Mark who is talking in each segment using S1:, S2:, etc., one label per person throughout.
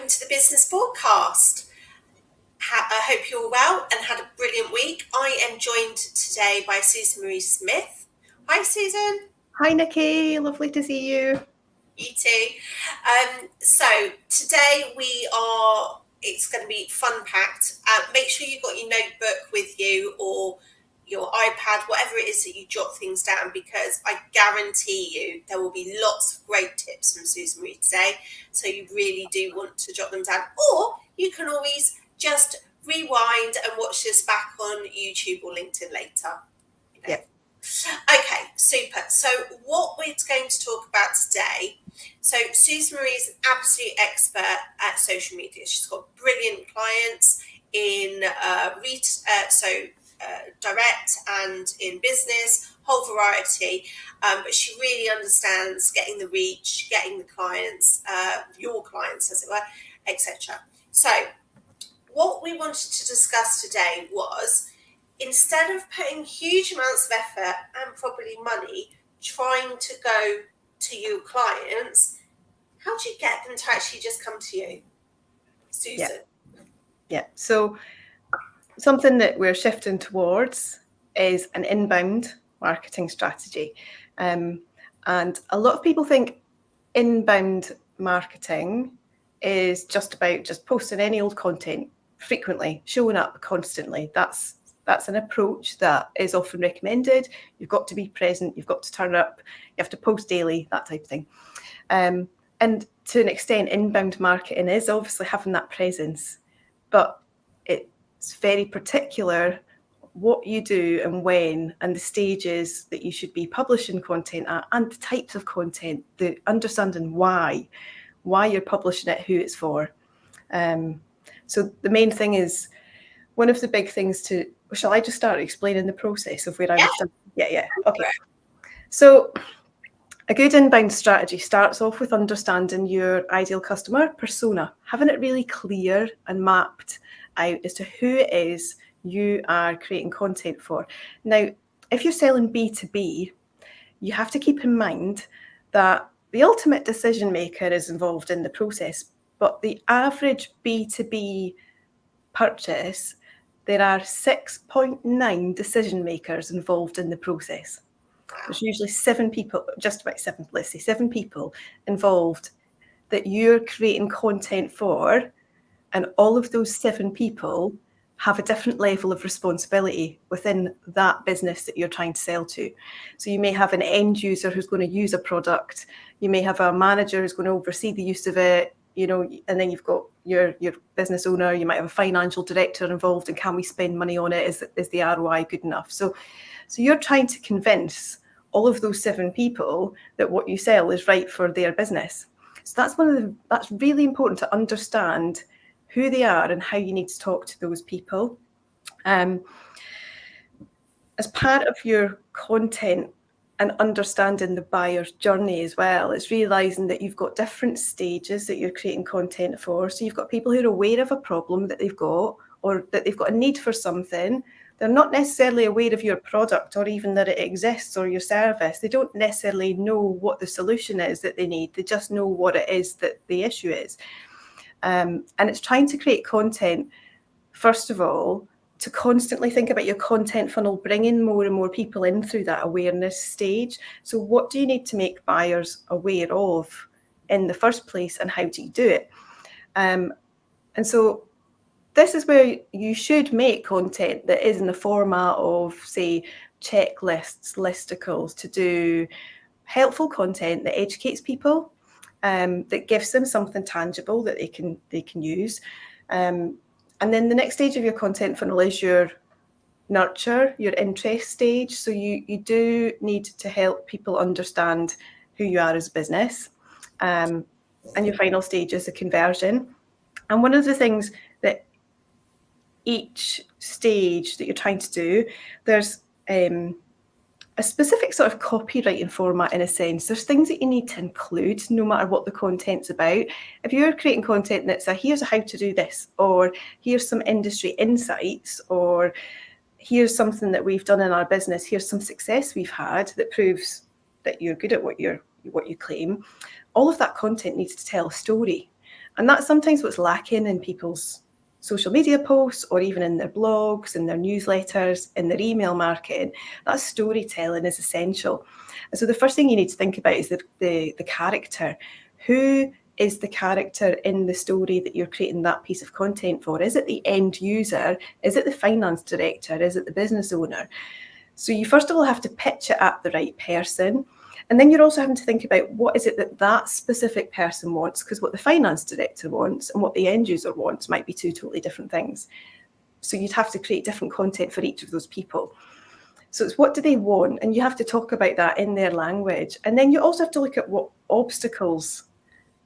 S1: welcome to the Business BoardCast. I hope you're well and had a brilliant week. I am joined today by Susan Marie Smith. Hi, Susan.
S2: Hi, Nikki. Lovely to see you.
S1: You too. So today it's going to be fun-packed. Make sure you've got your notebook with you or your iPad, whatever it is that you jot things down, because I guarantee you there will be lots of great tips from Susan Marie today. So you really do want to jot them down, or you can always just rewind and watch this back on YouTube or LinkedIn later.
S2: Yeah.
S1: Okay, super. So what we're going to talk about today, so Susan Marie is an absolute expert at social media. She's got brilliant clients in direct and in business, whole variety, but she really understands getting the reach, getting the clients, your clients as it were, etc. So what we wanted to discuss today was, instead of putting huge amounts of effort and probably money trying to go to your clients, how do you get them to actually just come to you? Susan?
S2: Yeah. So something that we're shifting towards is an inbound marketing strategy. And a lot of people think inbound marketing is just about just posting any old content frequently, showing up constantly. That's an approach that is often recommended. You've got to be present, you've got to turn up, you have to post daily, that type of thing. And to an extent, inbound marketing is obviously having that presence, but it's very particular what you do and when, and the stages that you should be publishing content at, and the types of content, the understanding why you're publishing it, who it's for. So the main thing is, one of the big things shall I just start explaining the process of where I would start? Yeah. Okay. So a good inbound strategy starts off with understanding your ideal customer persona, having it really clear and mapped out as to who it is you are creating content for. Now, if you're selling B2B, you have to keep in mind that the ultimate decision maker is involved in the process, but the average B2B purchase, there are 6.9 decision makers involved in the process. There's usually 7 people, just about 7, let's say 7 people involved that you're creating content for, and all of those 7 people have a different level of responsibility within that business that you're trying to sell to. So you may have an end user who's going to use a product, you may have a manager who's going to oversee the use of it, and then you've got your business owner, you might have a financial director involved, and can we spend money on it? Is the ROI good enough? So you're trying to convince all of those 7 people that what you sell is right for their business. So that's really important to understand who they are and how you need to talk to those people. As part of your content and understanding the buyer's journey as well, it's realizing that you've got different stages that you're creating content for. So you've got people who are aware of a problem that they've got, or that they've got a need for something. They're not necessarily aware of your product or even that it exists or your service. They don't necessarily know what the solution is that they need. They just know what it is that the issue is. And it's trying to create content, first of all, to constantly think about your content funnel, bringing more and more people in through that awareness stage. So what do you need to make buyers aware of in the first place, and how do you do it? And so this is where you should make content that is in the format of, say, checklists, listicles, to do helpful content that educates people, that gives them something tangible that they can use. And then the next stage of your content funnel is your nurture, your interest stage. So you do need to help people understand who you are as a business. And your final stage is the conversion. And one of the things that each stage that you're trying to do, there's a specific sort of copywriting format, in a sense. There's things that you need to include no matter what the content's about. If you're creating content that's here's how to do this, or here's some industry insights, or here's something that we've done in our business, here's some success we've had that proves that you're good at what you claim, all of that content needs to tell a story. And that's sometimes what's lacking in people's social media posts, or even in their blogs, in their newsletters, in their email marketing. That storytelling is essential. And so the first thing you need to think about is the character. Who is the character in the story that you're creating that piece of content for? Is it the end user? Is it the finance director? Is it the business owner? So you first of all have to pitch it at the right person. And then you're also having to think about what is it that that specific person wants, because what the finance director wants and what the end user wants might be two totally different things. So you'd have to create different content for each of those people. So it's what do they want? And you have to talk about that in their language. And then you also have to look at what obstacles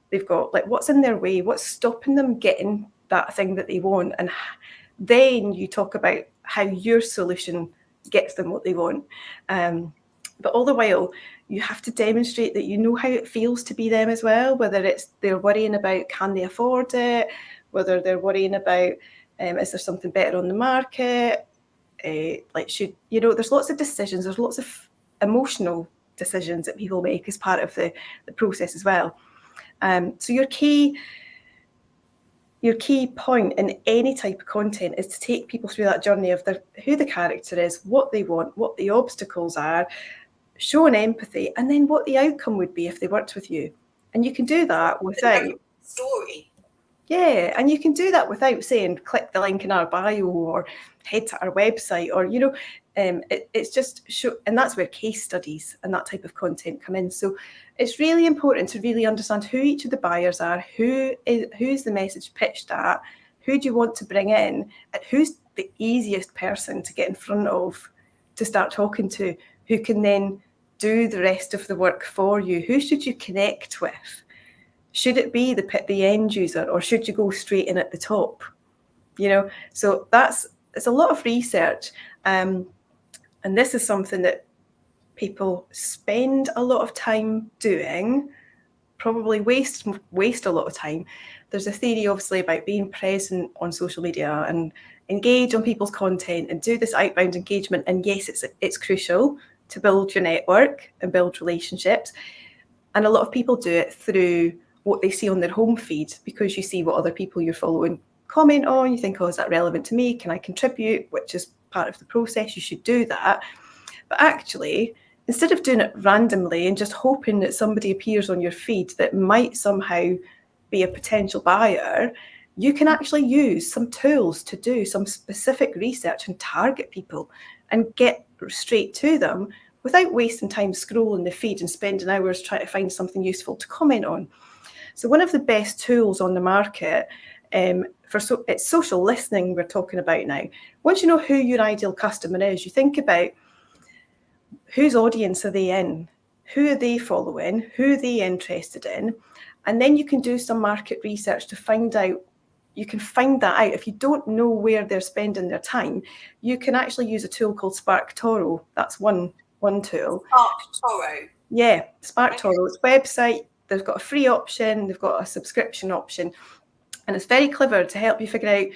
S2: they've got, like what's in their way, what's stopping them getting that thing that they want. And then you talk about how your solution gets them what they want. But all the while, you have to demonstrate that you know how it feels to be them as well, whether it's they're worrying about can they afford it, whether they're worrying about is there something better on the market, like should, you know, there's lots of decisions, there's lots of emotional decisions that people make as part of the process as well. So your key point in any type of content is to take people through that journey of who the character is, what they want, what the obstacles are, showing empathy, and then what the outcome would be if they worked with you. And you can do that without
S1: story.
S2: Yeah, and you can do that without saying click the link in our bio or head to our website, or it's just show, and that's where case studies and that type of content come in. So it's really important to really understand who each of the buyers are, who's the message pitched at, who do you want to bring in, and who's the easiest person to get in front of to start talking to, who can then do the rest of the work for you. Who should you connect with? Should it be the end user, or should you go straight in at the top? So it's a lot of research, and this is something that people spend a lot of time doing, probably waste a lot of time. There's a theory obviously about being present on social media and engage on people's content and do this outbound engagement, and yes, it's crucial to build your network and build relationships, and a lot of people do it through what they see on their home feed, because you see what other people you're following comment on, you think, oh, is that relevant to me? Can I contribute? Which is part of the process. You should do that. But actually, instead of doing it randomly and just hoping that somebody appears on your feed that might somehow be a potential buyer, you can actually use some tools to do some specific research and target people and get straight to them without wasting time scrolling the feed and spending hours trying to find something useful to comment on. So one of the best tools on the market it's social listening we're talking about now. Once you know who your ideal customer is, you think about whose audience are they in, who are they following, who are they interested in, and then you can do some market research to find out. You can find that out. If you don't know where they're spending their time, you can actually use a tool called SparkToro. That's one tool.
S1: SparkToro.
S2: Yeah, SparkToro. It's a website. They've got a free option. They've got a subscription option. And it's very clever to help you figure out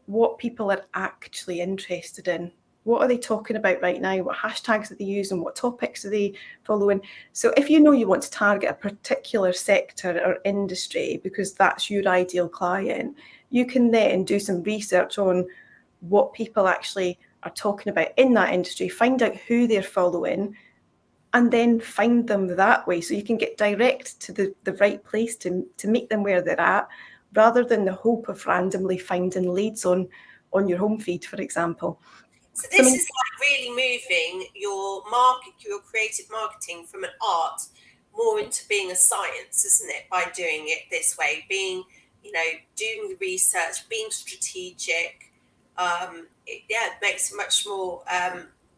S2: what people are actually interested in. What are they talking about right now? What hashtags are they using? What topics are they following? So if you know you want to target a particular sector or industry because that's your ideal client, you can then do some research on what people actually are talking about in that industry, find out who they're following, and then find them that way. So you can get direct to the right place to meet them where they're at, rather than the hope of randomly finding leads on your home feed, for example.
S1: So this is like really moving your creative marketing from an art more into being a science, isn't it? By doing it this way, doing the research, being strategic. It makes it much more.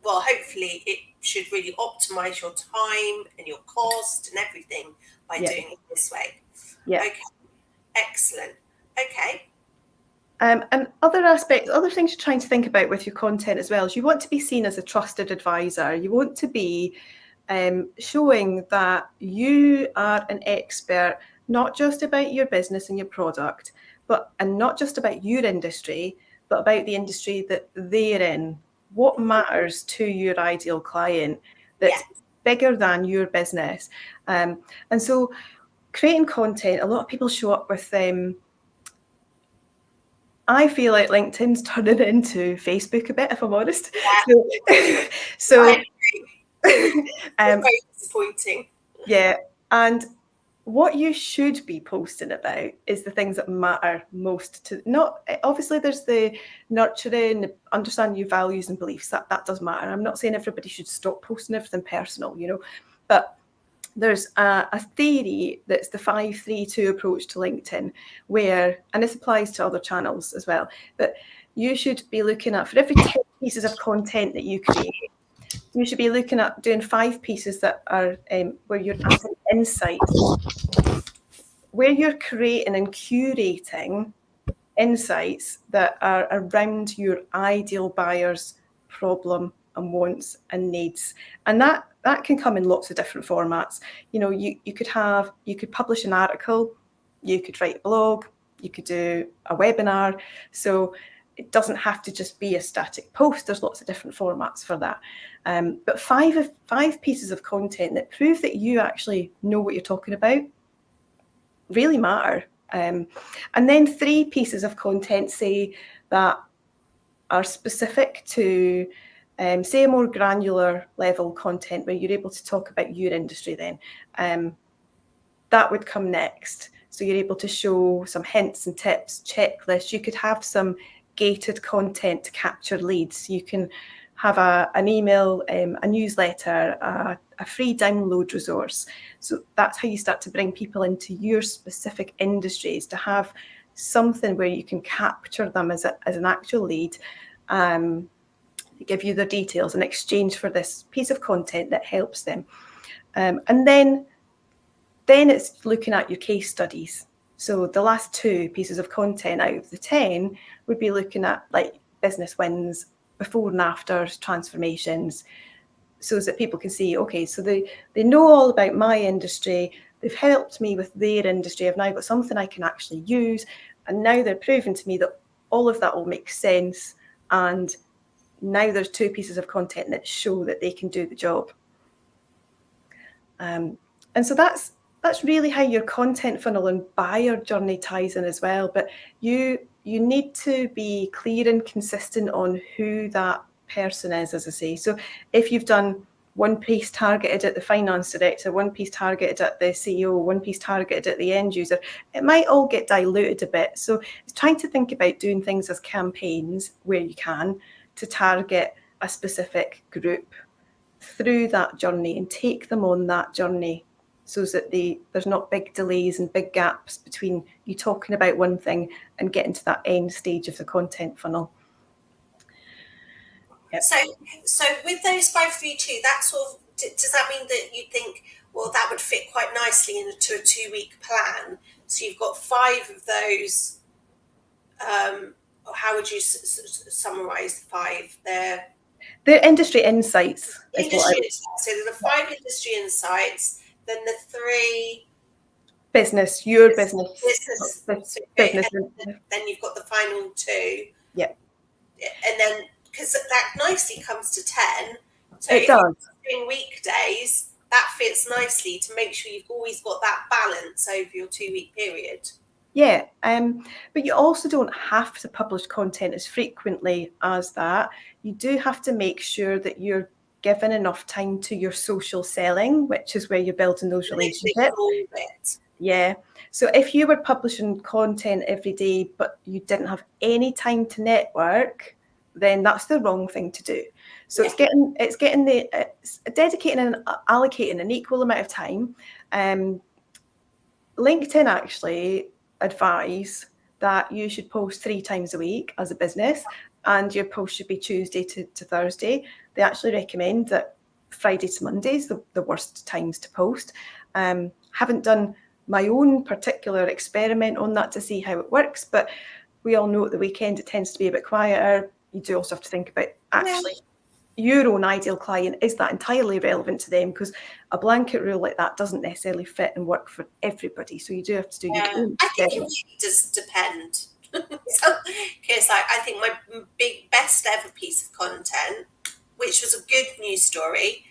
S1: Hopefully, it should really optimize your time and your cost and everything by doing it this way.
S2: Yeah.
S1: Okay. Excellent. Okay.
S2: And other things you're trying to think about with your content as well is you want to be seen as a trusted advisor. You want to be showing that you are an expert, not just about your business and your product, and not just about your industry, but about the industry that they're in. What matters to your ideal client that's bigger than your business. And so creating content, a lot of people show up with I feel like LinkedIn's turning into Facebook a bit, if I'm honest.
S1: Yeah.
S2: So,
S1: Very disappointing.
S2: yeah, and what you should be posting about is the things that matter most to, not obviously there's the nurturing, understanding your values and beliefs, that does matter. I'm not saying everybody should stop posting everything personal, but there's a theory that's the 5-3-2 approach to LinkedIn, where, and this applies to other channels as well, but you should be looking at, for every 10 pieces of content that you create, you should be looking at doing 5 pieces that are where you're adding insights, where you're creating and curating insights that are around your ideal buyer's problem and wants and needs. And that can come in lots of different formats. You could publish an article, you could write a blog, you could do a webinar. So it doesn't have to just be a static post. There's lots of different formats for that. But five pieces of content that prove that you actually know what you're talking about really matter. And then 3 pieces of content, say, that are specific to, say, a more granular level content where you're able to talk about your industry then. That would come next. So you're able to show some hints and tips, checklists. You could have some gated content to capture leads. You can have an email, a newsletter, a free download resource. So that's how you start to bring people into your specific industries, to have something where you can capture them as an actual lead, give you their details in exchange for this piece of content that helps them. And then it's looking at your case studies. So the last 2 pieces of content out of the 10 would be looking at like business wins, before and afters, transformations, so that people can see, okay, so they know all about my industry, they've helped me with their industry, I've now got something I can actually use, and now they're proving to me that all of that will make sense, and now there's 2 pieces of content that show that they can do the job. And so that's really how your content funnel and buyer journey ties in as well. But you need to be clear and consistent on who that person is, as I say. So if you've done one piece targeted at the finance director, one piece targeted at the CEO, one piece targeted at the end user, it might all get diluted a bit. So it's trying to think about doing things as campaigns where you can, to target a specific group through that journey and take them on that journey, so that there's not big delays and big gaps between you talking about one thing and getting to that end stage of the content funnel.
S1: Yep. So with those 5-3-2, that sort of, does that mean that you think, well, that would fit quite nicely into a 2-week plan? So you've got 5 of those. How would you summarize the 5?
S2: They're industry insights.
S1: Industry insights. So there's the 5 industry insights, then the 3
S2: business.
S1: Then you've got the final 2.
S2: Yeah.
S1: And then, because that nicely comes to 10. So
S2: it does.
S1: During weekdays, that fits nicely to make sure you've always got that balance over your 2-week period.
S2: Yeah, but you also don't have to publish content as frequently as that. You do have to make sure that you're giving enough time to your social selling, which is where you're building those relationships. Yeah. So if you were publishing content every day, but you didn't have any time to network, then that's the wrong thing to do. So it's dedicating and allocating an equal amount of time. LinkedIn actually advise that you should post 3 times a week as a business, and your post should be Tuesday to Thursday. They actually recommend that Friday to Monday is the worst times to post. Haven't done my own particular experiment on that to see how it works, but we all know at the weekend it tends to be a bit quieter. You do also have to think about actually your own ideal client. Is that entirely relevant to them? Because a blanket rule like that doesn't necessarily fit and work for everybody. So you do have to do your own.
S1: I think it really does depend. Because I think my best ever piece of content, which was a good news story,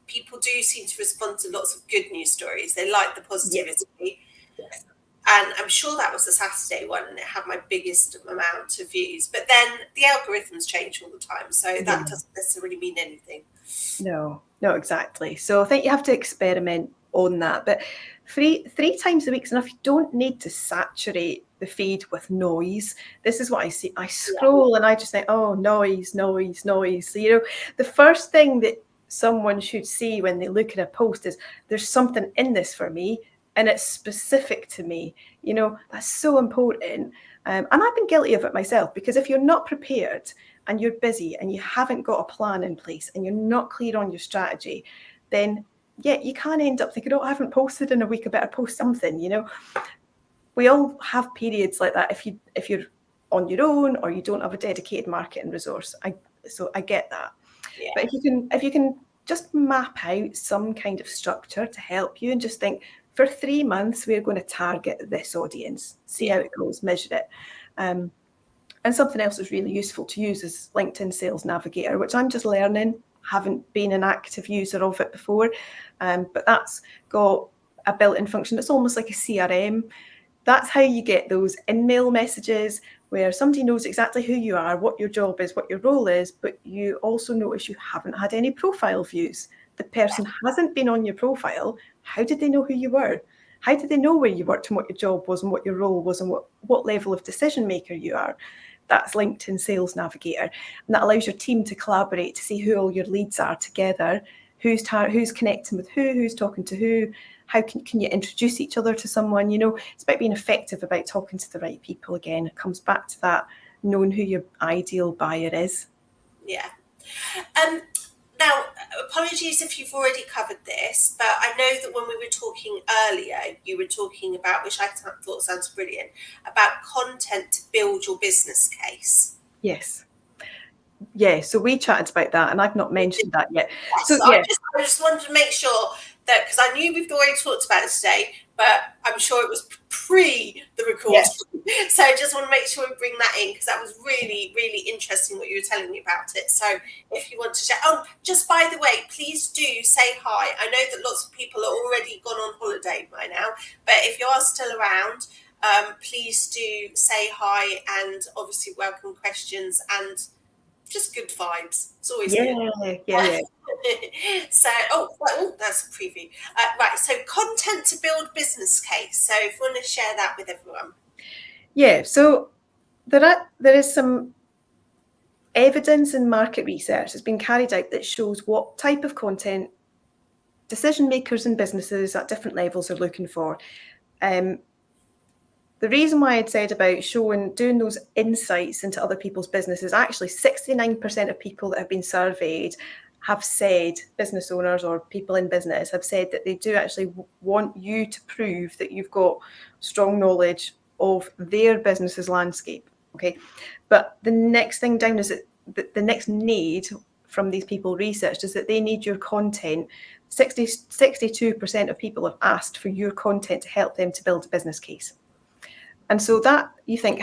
S1: people do seem to respond to lots of good news stories. They like the positivity.
S2: Yes.
S1: And I'm sure that was the Saturday one, and it had my biggest amount of views. But then the algorithms change all the time, so that doesn't necessarily mean anything.
S2: No, exactly. So I think you have to experiment on that. But three times a week is enough. You don't need to saturate the feed with noise. This is what I see. I scroll and I just think, oh, noise. So, the first thing that someone should see when they look at a post is there's something in this for me and it's specific to me. That's so important. And I've been guilty of it myself, because if you're not prepared and you're busy and you haven't got a plan in place and you're not clear on your strategy, then you can end up thinking, oh, I haven't posted in a week, I better post something. We all have periods like that if you're on your own or you don't have a dedicated marketing resource. So I get that.
S1: Yeah.
S2: But if you can just map out some kind of structure to help you and just think, for 3 months we're going to target this audience, see how it goes, measure it. And something else that's really useful to use is LinkedIn Sales Navigator, which I'm just learning. Haven't been an active user of it before, but that's got a built-in function. It's almost like a CRM. That's how you get those in-mail messages where somebody knows exactly who you are, what your job is, what your role is, but you also notice you haven't had any profile views. The person hasn't been on your profile. How did they know who you were? How did they know where you worked and what your job was and what your role was and what level of decision maker you are? That's LinkedIn Sales Navigator. And that allows your team to collaborate to see who all your leads are together, who's connecting with who's talking to who, how can you introduce each other to someone. It's about being effective, about talking to the right people. Again, it comes back to that, knowing who your ideal buyer is.
S1: Yeah. Now, apologies if you've already covered this, but I know that when we were talking earlier, you were talking about, which I thought sounds brilliant, about content to build your business case.
S2: Yes. Yeah, so we chatted about that, and I've not mentioned that yet.
S1: Yes,
S2: So
S1: I just wanted to make sure that, because I knew we've already talked about it today, but I'm sure it was pre the recording. Yes. So I just want to make sure we bring that in, because that was really, really interesting what you were telling me about it. So if you want to share, just by the way, please do say hi. I know that lots of people are already gone on holiday by now, but if you are still around, please do say hi, and obviously welcome questions and just good vibes. It's always good.
S2: Yeah.
S1: So, that's a preview. Right, so content to build business case. So if you want to share that with everyone.
S2: Yeah, so there is some evidence and market research that's been carried out that shows what type of content decision makers and businesses at different levels are looking for. The reason why I'd said about doing those insights into other people's businesses, actually 69% of people that have been surveyed have said, business owners or people in business have said that they do actually want you to prove that you've got strong knowledge of their business's landscape. Okay, but the next thing down is that the next need from these people researched is that they need your content. 62% of people have asked for your content to help them to build a business case. And so that you think,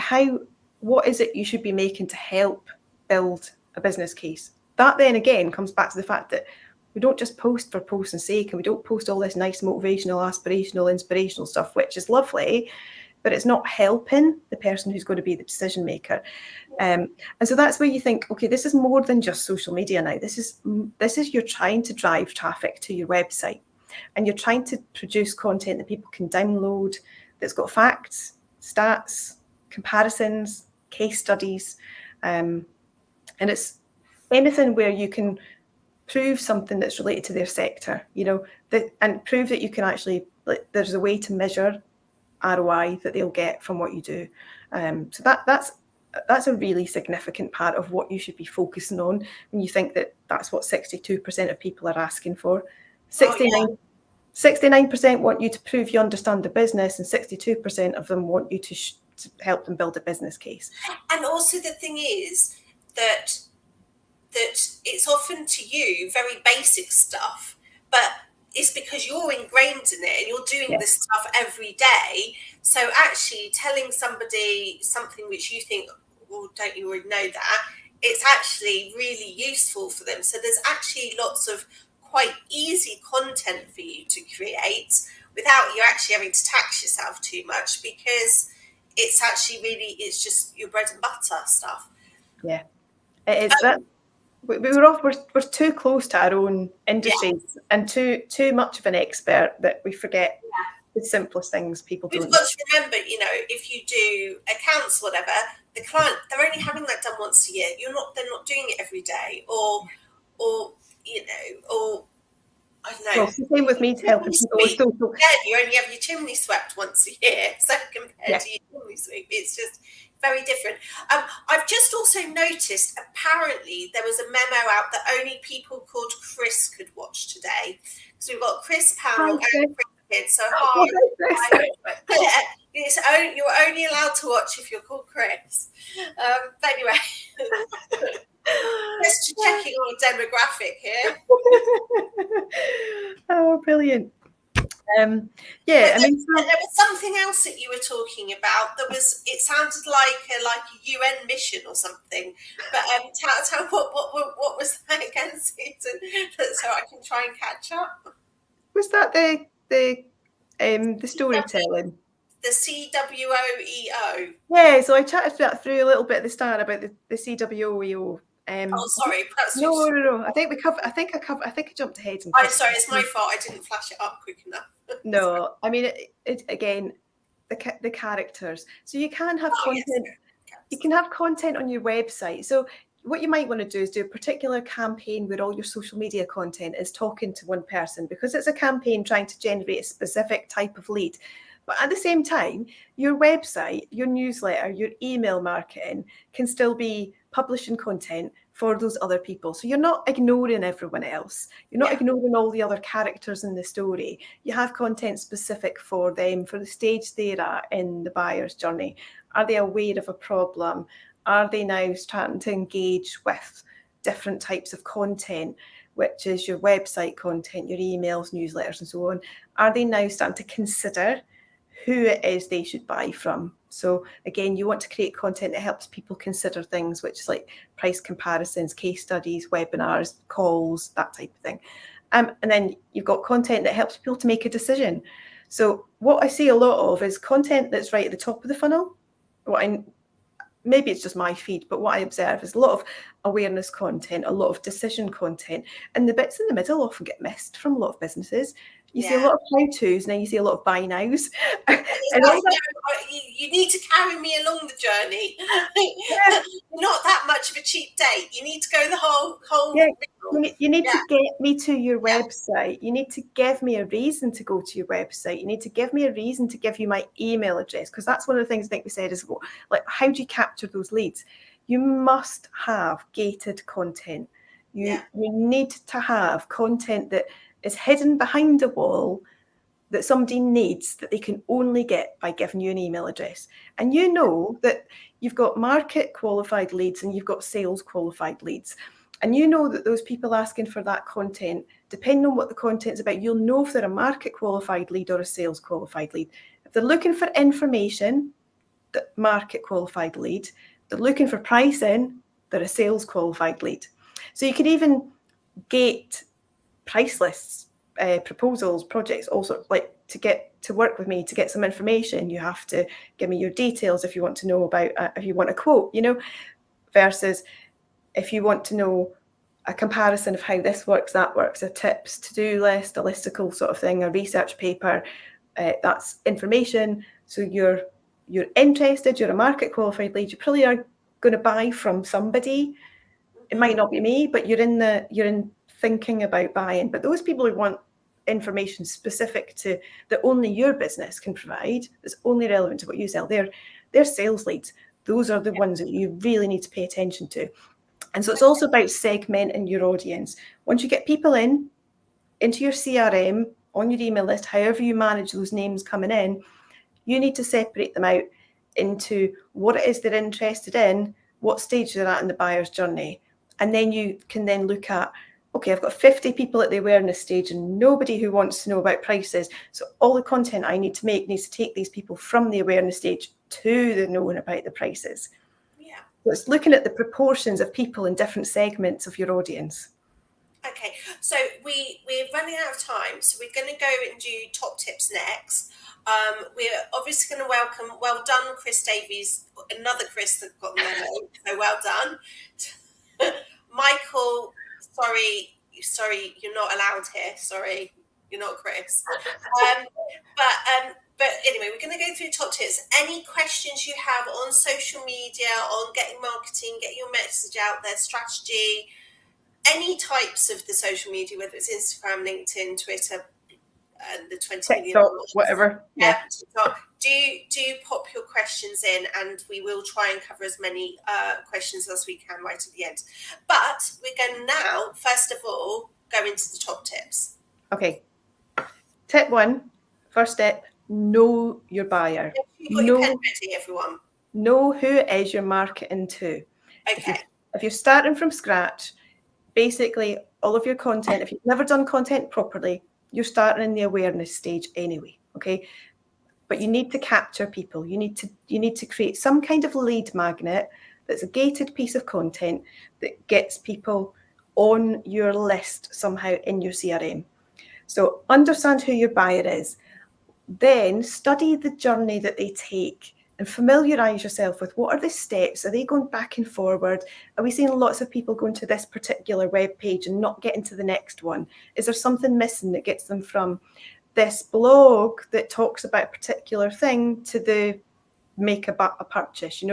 S2: what is it you should be making to help build a business case? That then again comes back to the fact that we don't just post for post's sake, and we don't post all this nice motivational, aspirational, inspirational stuff, which is lovely, but it's not helping the person who's going to be the decision maker. And so that's where you think, okay, this is more than just social media now. This is you're trying to drive traffic to your website, and you're trying to produce content that people can download, that's got facts, stats, comparisons, case studies, and it's anything where you can prove something that's related to their sector, and prove that you can actually, there's a way to measure ROI that they'll get from what you do. So that's a really significant part of what you should be focusing on when you think that that's what 62% of people are asking for. 69% want you to prove you understand the business, and 62% of them want you to help them build a business case.
S1: And also the thing is that it's often to you very basic stuff, but it's because you're ingrained in it and you're doing this stuff every day. So actually telling somebody something which you think, well, don't you already know that? It's actually really useful for them. So there's actually lots of quite easy content for you to create, without you actually having to tax yourself too much, because it's actually really, it's just your bread and butter stuff.
S2: Yeah, it is. That we're too close to our own industries and too much of an expert that we forget the simplest things people
S1: We've
S2: don't
S1: got
S2: know.
S1: to remember, you know, if you do accounts, whatever, the client, they're only having that done once a year. They're not doing it every day, or you know, or I don't know.
S2: Well, it's the same with me helping people with social.
S1: Yeah, you only have your chimney swept once a year, so compared to your chimney sweep, it's just very different. I've just also noticed, apparently, there was a memo out that only people called Chris could watch today. So we've got Chris Powell and Chris Kidd. So hi. You're only allowed to watch if you're called Chris. But anyway, just checking on demographic here.
S2: Oh, brilliant. I mean,
S1: there was something else that you were talking about. It sounded like a UN mission or something. But tell what was that again, Susan? So I can try and catch up.
S2: Was that the storytelling?
S1: The CWOEO.
S2: Yeah, so I chatted that through a little bit at the start about the CWOEO.
S1: Oh, sorry.
S2: No. I think I jumped ahead.
S1: I'm sorry, it's my fault. I didn't flash it up quick enough.
S2: No, I mean it again. The characters. So you can have content. Yes. You can have content on your website. So what you might want to do is do a particular campaign where all your social media content is talking to one person, because it's a campaign trying to generate a specific type of lead. But at the same time, your website, your newsletter, your email marketing can still be publishing content for those other people. So you're not ignoring everyone else. You're not ignoring all the other characters in the story. You have content specific for them, for the stage they're at in the buyer's journey. Are they aware of a problem? Are they now starting to engage with different types of content, which is your website content, your emails, newsletters, and so on? Are they now starting to consider who it is they should buy from? So again, you want to create content that helps people consider things, which is like price comparisons, case studies, webinars, calls, that type of thing. And then you've got content that helps people to make a decision. So what I see a lot of is content that's right at the top of the funnel. Maybe it's just my feed, but what I observe is a lot of awareness content, a lot of decision content, and the bits in the middle often get missed from a lot of businesses. You see a lot of how-tos, now you see a lot of buy nows.
S1: You need to carry me along the journey. Not that much of a cheap date. You need to go the whole
S2: you need to get me to your website. You need to give me a reason to go to your website. You need to give me a reason to give you my email address, because that's one of the things I think we said is, like, how do you capture those leads? You must have gated content. You need to have content that is hidden behind a wall that somebody needs, that they can only get by giving you an email address. And you know that you've got market qualified leads and you've got sales qualified leads. And you know that those people asking for that content, depending on what the content's about, you'll know if they're a market qualified lead or a sales qualified lead. If they're looking for information, the market qualified lead. If they're looking for pricing, they're a sales qualified lead. So you can even gate price lists, proposals, projects, all sorts, like, to get to work with me, to get some information, you have to give me your details if you want to know about, if you want a quote, versus if you want to know a comparison of how this works, that works, a tips, to-do list, a listicle sort of thing, a research paper, that's information. So you're interested, you're a market qualified lead, you probably are going to buy from somebody. It might not be me, but you're in thinking about buying. But those people who want information specific to that only your business can provide, that's only relevant to what you sell, they're sales leads. Those are the ones that you really need to pay attention to. And so it's also about segmenting your audience. Once you get people into your CRM, on your email list, however you manage those names coming in, you need to separate them out into what it is they're interested in, what stage they're at in the buyer's journey. And then you can then look at, okay, I've got 50 people at the awareness stage and nobody who wants to know about prices. So all the content I need to make needs to take these people from the awareness stage to the knowing about the prices. So it's looking at the proportions of people in different segments of your audience.
S1: Okay, so we're running out of time, so we're going to go and do top tips next. We're obviously going to welcome, well done, Chris Davies, another Chris that got the memo, so well done. Michael, sorry, you're not allowed here. Sorry, you're not Chris. But anyway, we're going to go through top tips. Any questions you have on social media, on getting marketing, getting your message out there, strategy, any types of the social media, whether it's Instagram, LinkedIn, Twitter, and the 20 million.
S2: TikTok, whatever. Yeah.
S1: TikTok. Do pop your questions in, and we will try and cover as many questions as we can right at the end. But we're going to now, first of all, go into the top tips.
S2: Okay. Tip 1, first step, know your buyer.
S1: You've got your pen ready, everyone.
S2: Know who it is you're marketing to.
S1: Okay.
S2: If you're starting from scratch, basically all of your content, if you've never done content properly, you're starting in the awareness stage anyway, okay? But you need to capture people. You need to create some kind of lead magnet that's a gated piece of content that gets people on your list somehow in your CRM. So understand who your buyer is. Then study the journey that they take and familiarise yourself with what are the steps. Are they going back and forward? Are we seeing lots of people going to this particular web page and not getting to the next one? Is there something missing that gets them from this blog that talks about a particular thing to the make a purchase,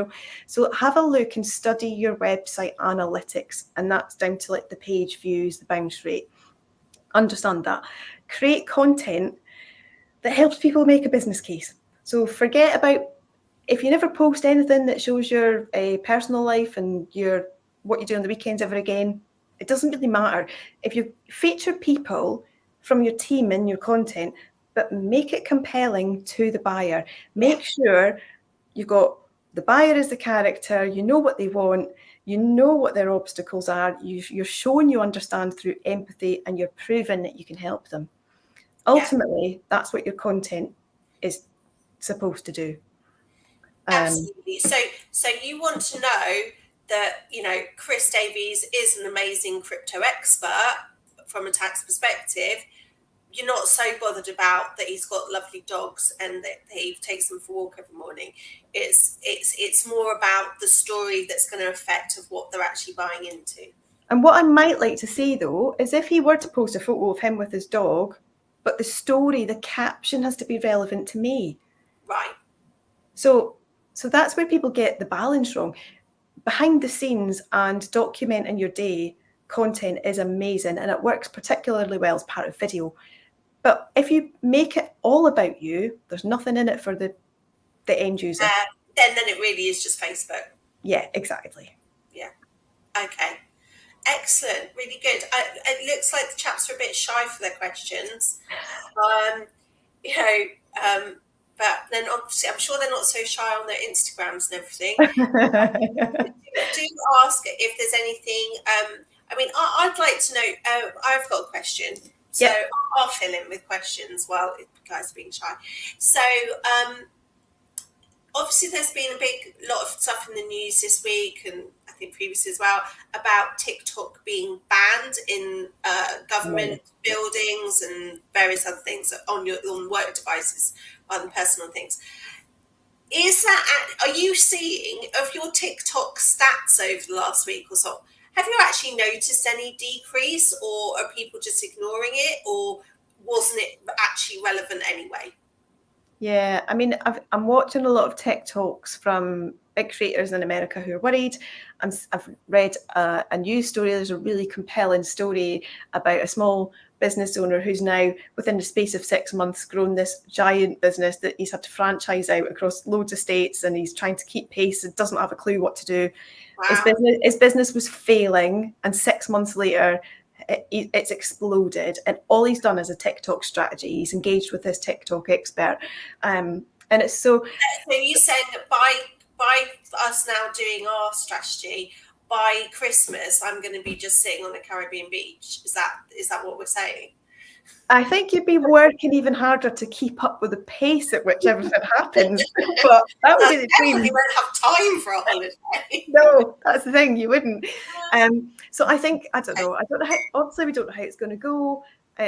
S2: So have a look and study your website analytics, and that's down to like the page views, the bounce rate. Understand that. Create content that helps people make a business case. So forget about, if you never post anything that shows your personal life and what you do on the weekends ever again, it doesn't really matter. If you feature people from your team in your content, but make it compelling to the buyer. Make sure you've got the buyer as the character, you know what they want, you know what their obstacles are, you're showing you understand through empathy, and you're proving that you can help them. Ultimately, that's what your content is supposed to do.
S1: Absolutely. So you want to know that, Chris Davies is an amazing crypto expert from a tax perspective. You're not so bothered about that he's got lovely dogs and that he takes them for a walk every morning. It's more about the story that's going to affect of what they're actually buying into.
S2: And what I might like to see, though, is if he were to post a photo of him with his dog, but the story, the caption has to be relevant to me.
S1: Right.
S2: So that's where people get the balance wrong. Behind the scenes and documenting your day, content is amazing, and it works particularly well as part of video. But if you make it all about you, there's nothing in it for the end user.
S1: Then it really is just Facebook.
S2: Yeah, exactly.
S1: Yeah. Okay. Excellent. Really good. It looks like the chaps are a bit shy for their questions. But then obviously I'm sure they're not so shy on their Instagrams and everything. Do ask if there's anything. I'd like to know. I've got a question, so I'll fill in with questions while you guys are being shy. So obviously there's been a lot of stuff in the news this week, and I think previously as well, about TikTok being banned in government buildings and various other things on work devices rather than personal things. Are you seeing, of your TikTok stats over the last week or so, have you actually noticed any decrease, or are people just ignoring it, or wasn't it actually relevant anyway?
S2: Yeah, I'm watching a lot of TikToks from big creators in America who are worried. I've read a news story. There's a really compelling story about a small business owner who's now, within the space of 6 months, grown this giant business that he's had to franchise out across loads of states, and he's trying to keep pace and doesn't have a clue what to do. Wow. His business was failing, and 6 months later, it's exploded, and all he's done is a TikTok strategy. He's engaged with his TikTok expert, and it's so
S1: you said that by us now doing our strategy, by Christmas I'm going to be just sitting on the Caribbean beach. Is that what we're saying?
S2: I think you'd be working even harder to keep up with the pace at which everything happens. But that would be the dream.
S1: Definitely won't have time for a holiday.
S2: No, that's the thing, you wouldn't. So I think, I don't know how, obviously we don't know how it's going to go.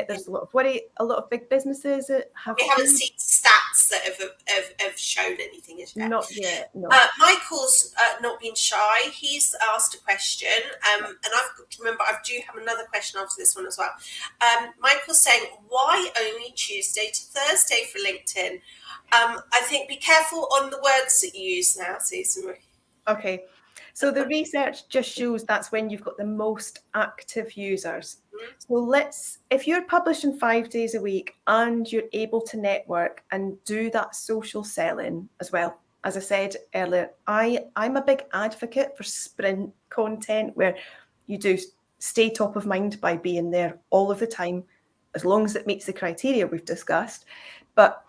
S2: There's a lot of worry, a lot of big businesses that have
S1: We haven't seen stats that have shown anything as yet.
S2: Not yet, no.
S1: Michael's not been shy. He's asked a question, and I do have another question after this one as well. Michael's saying, why only Tuesday to Thursday for LinkedIn? I think be careful on the words that you use now, Susan.
S2: Okay. So the research just shows that's when you've got the most active users. So if you're publishing 5 days a week and you're able to network and do that social selling as well, as I said earlier, I'm a big advocate for sprint content where you do stay top of mind by being there all of the time, as long as it meets the criteria we've discussed. But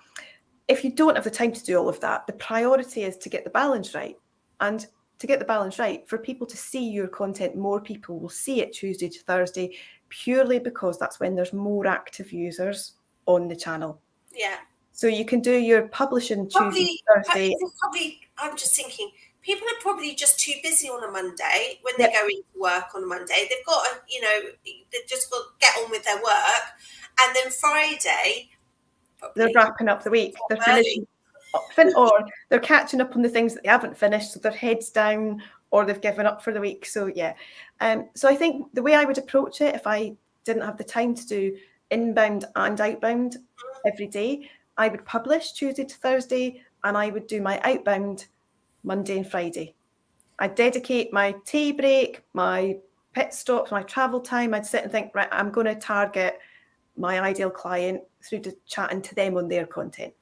S2: if you don't have the time to do all of that, the priority is to get the balance right. And to get the balance right, for people to see your content, more people will see it Tuesday to Thursday, purely because that's when there's more active users on the channel.
S1: Yeah.
S2: So you can do your publishing Tuesday to Thursday.
S1: I'm just thinking, people are probably just too busy on a Monday when they go into work on a Monday. They've got they've just got to get on with their work. And then Friday,
S2: they're wrapping up the week. They're finishing. Or they're catching up on the things that they haven't finished, so their head's down or they've given up for the week. So yeah. So I think the way I would approach it, if I didn't have the time to do inbound and outbound every day, I would publish Tuesday to Thursday and I would do my outbound Monday and Friday. I'd dedicate my tea break, my pit stops, my travel time. I'd sit and think, right, I'm going to target my ideal client through to chatting to them on their content.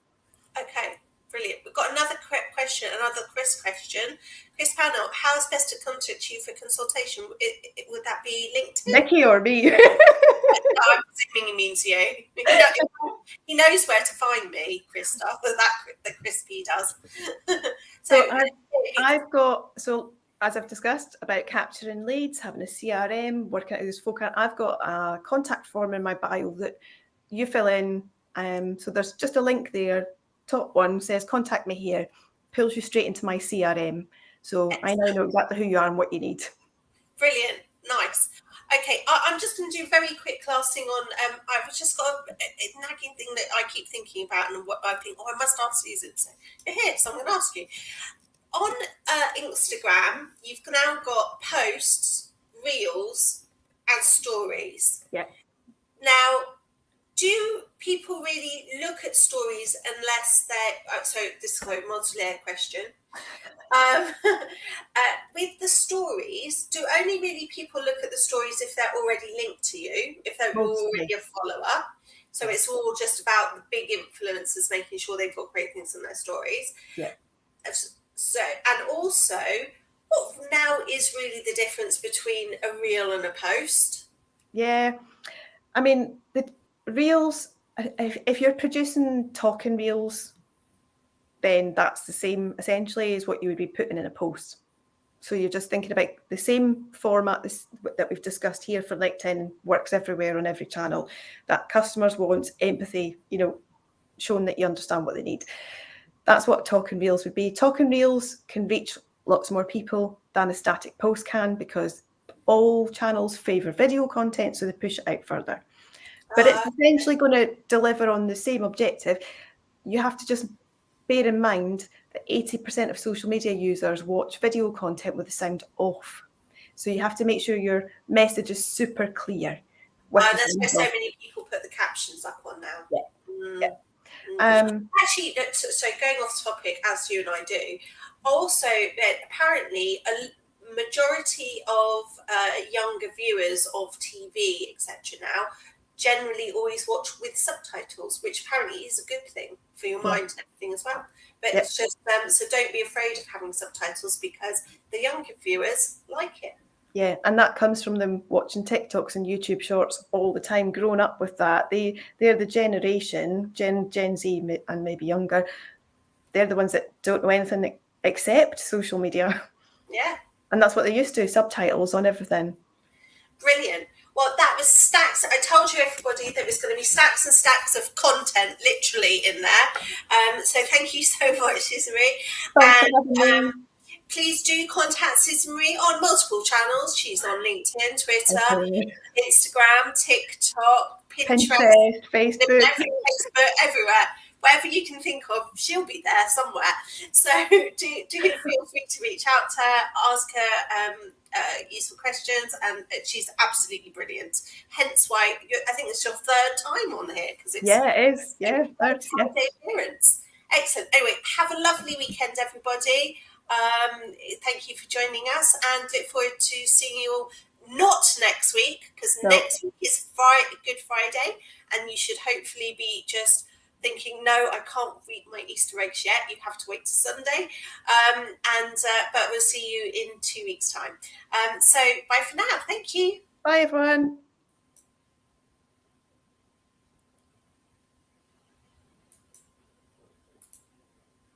S1: Okay. Brilliant. We've got another question, another Chris question. Chris Panel, how's best to contact you for consultation? Would that be LinkedIn?
S2: Nikki or me?
S1: I'm assuming he means you. He knows where to find me, Christoph, that Chris P does.
S2: So as I've discussed about capturing leads, having a CRM, working out this focus, I've got a contact form in my bio that you fill in. So there's just a link there. Top one says contact me here, pulls you straight into my CRM. So I now know exactly who you are and what you need.
S1: Brilliant. Nice. Okay, I'm just going to do a very quick last thing on, I've just got a nagging thing that I keep thinking about and what I think, I must ask you. So you're here, so I'm going to ask you. On Instagram, you've now got posts, reels, and stories.
S2: Yeah.
S1: Now, do people really look at stories unless they're... So this is a multi-layer question. With the stories, do only really people look at the stories if they're already linked to you, if they're already a follower? So it's all just about the big influencers making sure they've got great things in their stories.
S2: Yeah.
S1: So, and also, what now is really the difference between a reel and a post?
S2: Yeah. I mean, the reels, if you're producing talking reels, then that's the same essentially as what you would be putting in a post. So you're just thinking about the same format that we've discussed here for LinkedIn works everywhere on every channel, that customers want empathy, showing that you understand what they need. That's what talking reels would be. Talking reels can reach lots more people than a static post can because all channels favour video content, so they push it out further. But it's essentially going to deliver on the same objective. You have to just bear in mind that 80% of social media users watch video content with the sound off. So you have to make sure your message is super clear.
S1: That's why so many people put the captions up on now.
S2: Yeah.
S1: Actually, so going off topic, as you and I do, also apparently a majority of younger viewers of TV, etc. now, generally always watch with subtitles, which apparently is a good thing for your mind and everything as well. But it's just so don't be afraid of having subtitles because the younger viewers like it.
S2: Yeah, and that comes from them watching TikToks and YouTube Shorts all the time, growing up with that. They're the generation, Gen Z and maybe younger. They're the ones that don't know anything except social media.
S1: Yeah.
S2: And that's what they're used to, subtitles on everything.
S1: Brilliant. Well, that was stacks. I told you, everybody, there was going to be stacks and stacks of content literally in there. So thank you so much, Ismarie.
S2: Thanks for
S1: And
S2: having me.
S1: please do contact Ismarie on multiple channels. She's on LinkedIn, Twitter,
S2: Okay.
S1: Instagram, TikTok, Pinterest,
S2: Pinterest, Facebook.
S1: Facebook, everywhere. Wherever you can think of, she'll be there somewhere. So do feel free to reach out to her, ask her useful questions, and she's absolutely brilliant. Hence why I think it's your third time on here, because it's
S2: Yeah, it is. Yeah,
S1: third
S2: yeah.
S1: Friday appearance. Excellent. Anyway, have a lovely weekend, everybody. Thank you for joining us, and look forward to seeing you all not next week, because next week is Good Friday, and you should hopefully be just thinking, no, I can't eat my Easter eggs yet. You have to wait to Sunday. But we'll see you in 2 weeks' time. So bye for now. Thank you.
S2: Bye, everyone.